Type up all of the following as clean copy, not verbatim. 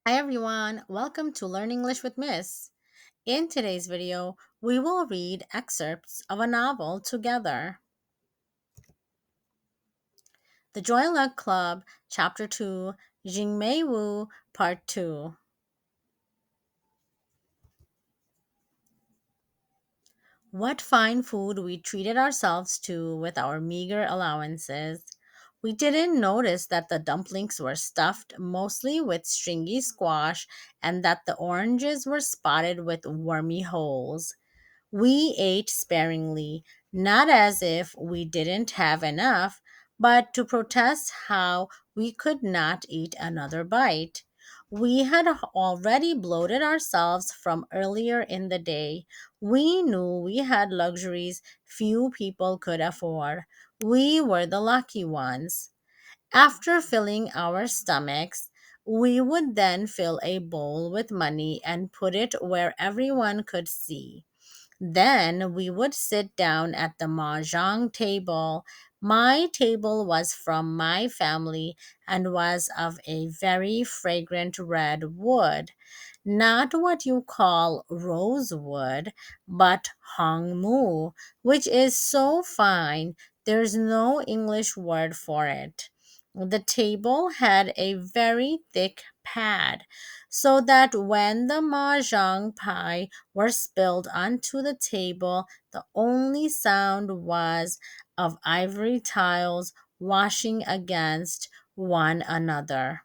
Hi everyone, welcome to Learn English with Miss. In today's video, we will read excerpts of a novel together. The Joy Luck Club, Chapter 2, Jing-Mei Wu, Part 2. What fine food we treated ourselves to with our meager allowances. We didn't notice that the dumplings were stuffed mostly with stringy squash and that the oranges were spotted with wormy holes. We ate sparingly, not as if we didn't have enough, but to protest how we could not eat another bite. We had already bloated ourselves from earlier in the day. We knew we had luxuries few people could afford. We were the lucky ones. After filling our stomachs, we would then fill a bowl with money and put it where everyone could see. Then we would sit down at the mahjong table. My table was from my family and was of a very fragrant red wood. Not what you call rosewood, but hongmu, which is so fine there's no English word for it. The table had a very thick pad, so that when the mahjong pie were spilled onto the table, the only sound was of ivory tiles washing against one another.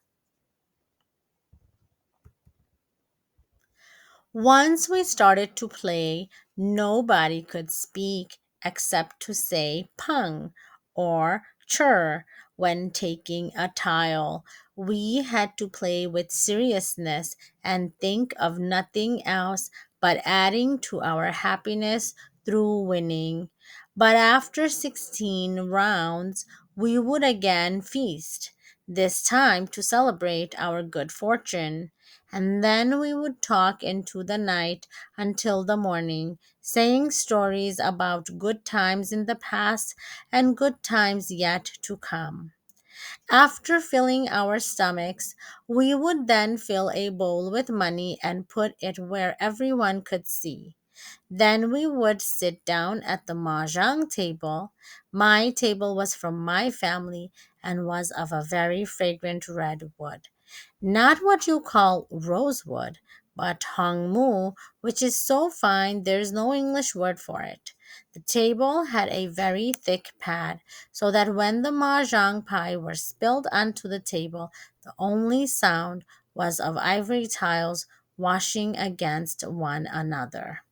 Once we started to play, nobody could speak except to say pung or chur when taking a tile. We had to play with seriousness and think of nothing else but adding to our happiness through winning. But after 16 rounds, we would again feast, this time to celebrate our good fortune. And then we would talk into the night until the morning, saying stories about good times in the past and good times yet to come. After filling our stomachs, we would then fill a bowl with money and put it where everyone could see. Then we would sit down at the mahjong table. My table was from my family and was of a very fragrant red wood. Not what you call rosewood, but hongmu, which is so fine there's no English word for it. The table had a very thick pad, so that when the mahjong pie were spilled onto the table, the only sound was of ivory tiles washing against one another.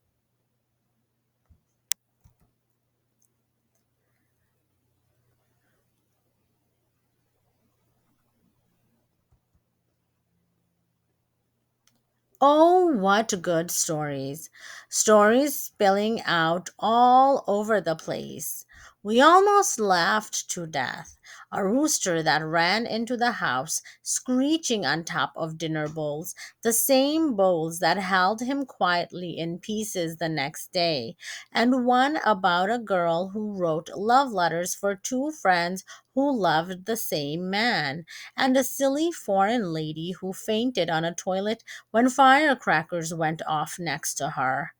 Oh, what good stories! Stories spilling out all over the place. We almost laughed to death. A rooster that ran into the house, screeching on top of dinner bowls, the same bowls that held him quietly in pieces the next day, and one about a girl who wrote love letters for two friends who loved the same man, and a silly foreign lady who fainted on a toilet when firecrackers went off next to her.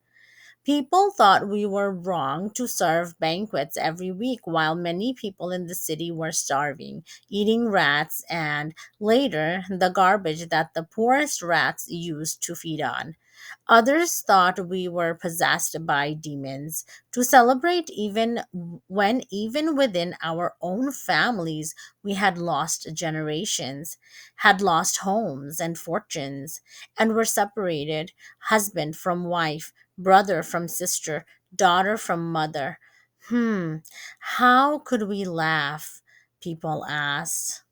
People thought we were wrong to serve banquets every week while many people in the city were starving, eating rats and, later, the garbage that the poorest rats used to feed on. Others thought we were possessed by demons. To celebrate even within our own families we had lost generations, had lost homes and fortunes, and were separated, husband from wife, brother from sister, daughter from mother. How could we laugh? People asked.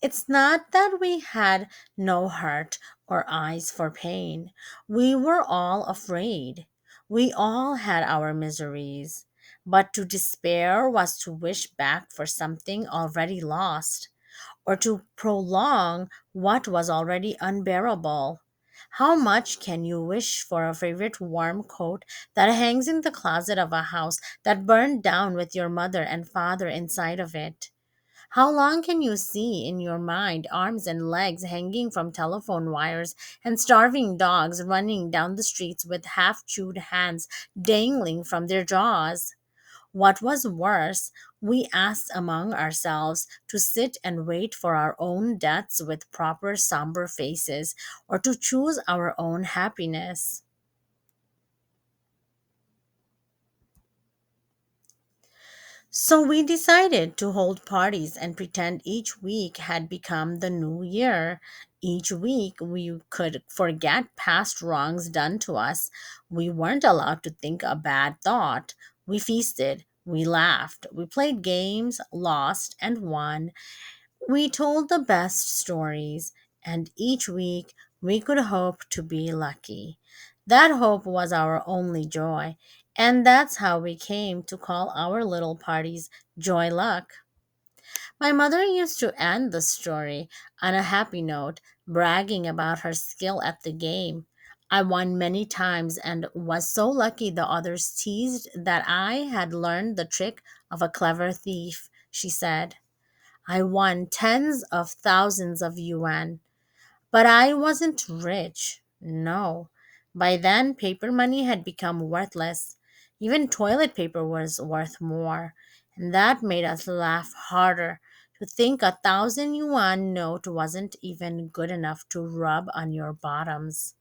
It's not that we had no heart or eyes for pain. We were all afraid. We all had our miseries. But to despair was to wish back for something already lost, or to prolong what was already unbearable. How much can you wish for a favorite warm coat that hangs in the closet of a house that burned down with your mother and father inside of it? How long can you see in your mind arms and legs hanging from telephone wires and starving dogs running down the streets with half chewed hands dangling from their jaws? What was worse, we asked among ourselves to sit and wait for our own deaths with proper somber faces or to choose our own happiness. So we decided to hold parties and pretend each week had become the new year. Each week we could forget past wrongs done to us. We weren't allowed to think a bad thought. We feasted, we laughed, we played games, lost, and won. We told the best stories, and each week we could hope to be lucky. That hope was our only joy, and that's how we came to call our little parties Joy Luck. My mother used to end the story on a happy note, bragging about her skill at the game. I won many times and was so lucky the others teased that I had learned the trick of a clever thief, she said. I won tens of thousands of yuan, but I wasn't rich. No. By then, paper money had become worthless. Even toilet paper was worth more. And that made us laugh harder to think 1,000 yuan note wasn't even good enough to rub on your bottoms.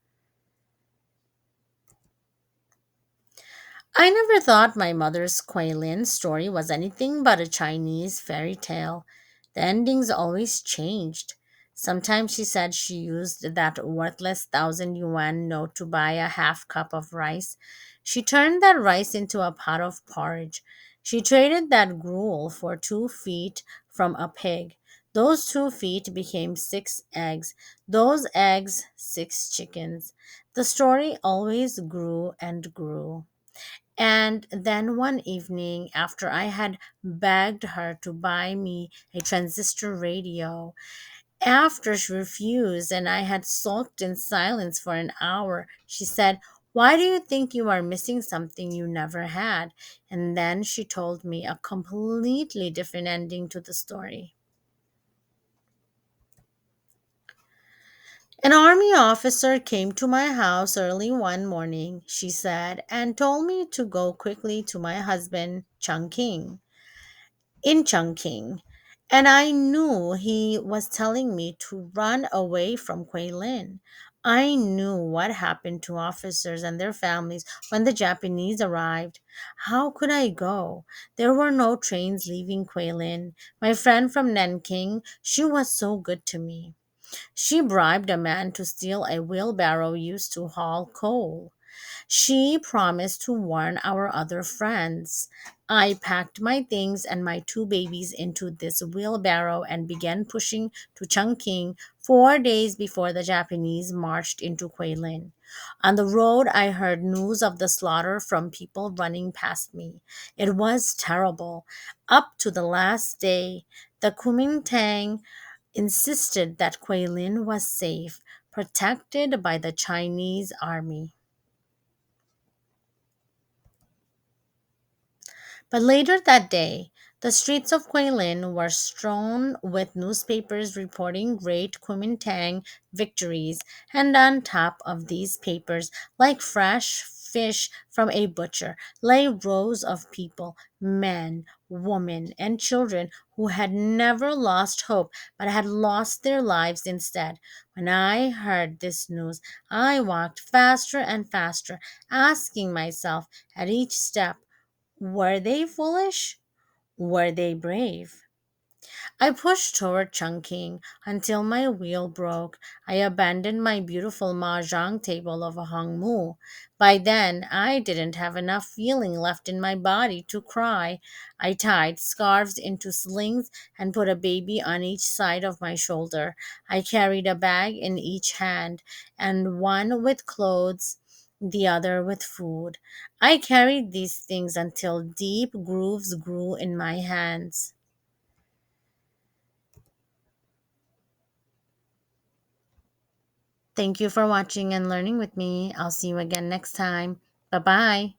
I never thought my mother's Quailin story was anything but a Chinese fairy tale. The endings always changed. Sometimes she said she used that worthless 1,000 yuan note to buy a half cup of rice. She turned that rice into a pot of porridge. She traded that gruel for 2 feet from a pig. Those 2 feet became 6 eggs. Those eggs, 6 chickens. The story always grew and grew. And then one evening, after I had begged her to buy me a transistor radio, after she refused and I had sulked in silence for an hour, she said, "Why do you think you are missing something you never had?" And then she told me a completely different ending to the story. An army officer came to my house early one morning, she said, and told me to go quickly to my husband, Chungking. In Chungking, and I knew he was telling me to run away from Lin. I knew what happened to officers and their families when the Japanese arrived. How could I go? There were no trains leaving Lin. My friend from Nanking, she was so good to me. She bribed a man to steal a wheelbarrow used to haul coal. She promised to warn our other friends. I packed my things and my 2 babies into this wheelbarrow and began pushing to Chungking 4 days before the Japanese marched into Guilin. On the road, I heard news of the slaughter from people running past me. It was terrible. Up to the last day, the Kuomintang insisted that Guilin was safe, protected by the Chinese army. But later that day, the streets of Guilin were strewn with newspapers reporting great Kuomintang victories, and on top of these papers, like fresh fish from a butcher, lay rows of people, men, women, and children who had never lost hope but had lost their lives instead. When I heard this news, I walked faster and faster, asking myself at each step, were they foolish? Were they brave? I pushed toward Chungking until my wheel broke. I abandoned my beautiful mahjong table of a Hongmu. By then, I didn't have enough feeling left in my body to cry. I tied scarves into slings and put a baby on each side of my shoulder. I carried a bag in each hand, and one with clothes, the other with food. I carried these things until deep grooves grew in my hands. Thank you for watching and learning with me. I'll see you again next time. Bye bye.